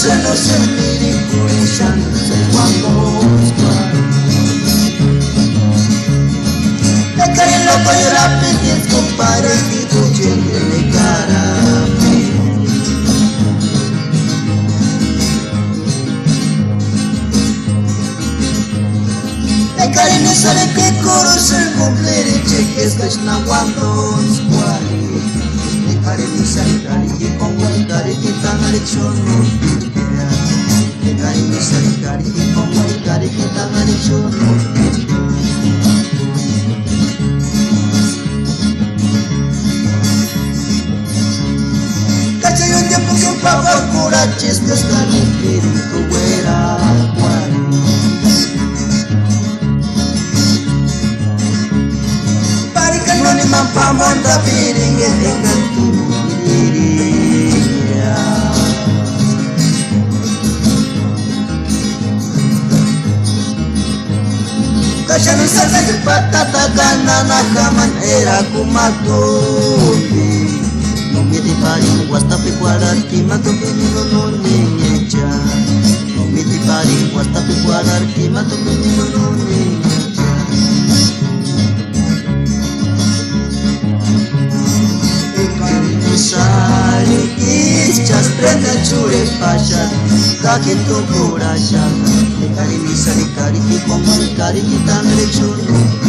solo sentir cureșanță guamboscoare de care loco y rapid compare y tu gente de cara de care ne sale que coro se cumplere cheques que na guamboscoare de care ni sale cari que con cari que tan alechono de care ni sale cari que con cari que tan alechono hay un tiempo que un papá cura chistes tan espíritu güera guay Parica no ni mampa monta piringue tengan tu dirinya Kasya no sa patatakan na kaman era kumatupi Miti paring wasta pe kuadar kima to menino no niñecha Miti paring wasta pe kuadar kima to menino no niñecha Ekani sari ischas prenda chure pasha Kake to kurasha Ekani sari kari ki kongo kari ki tan rechuno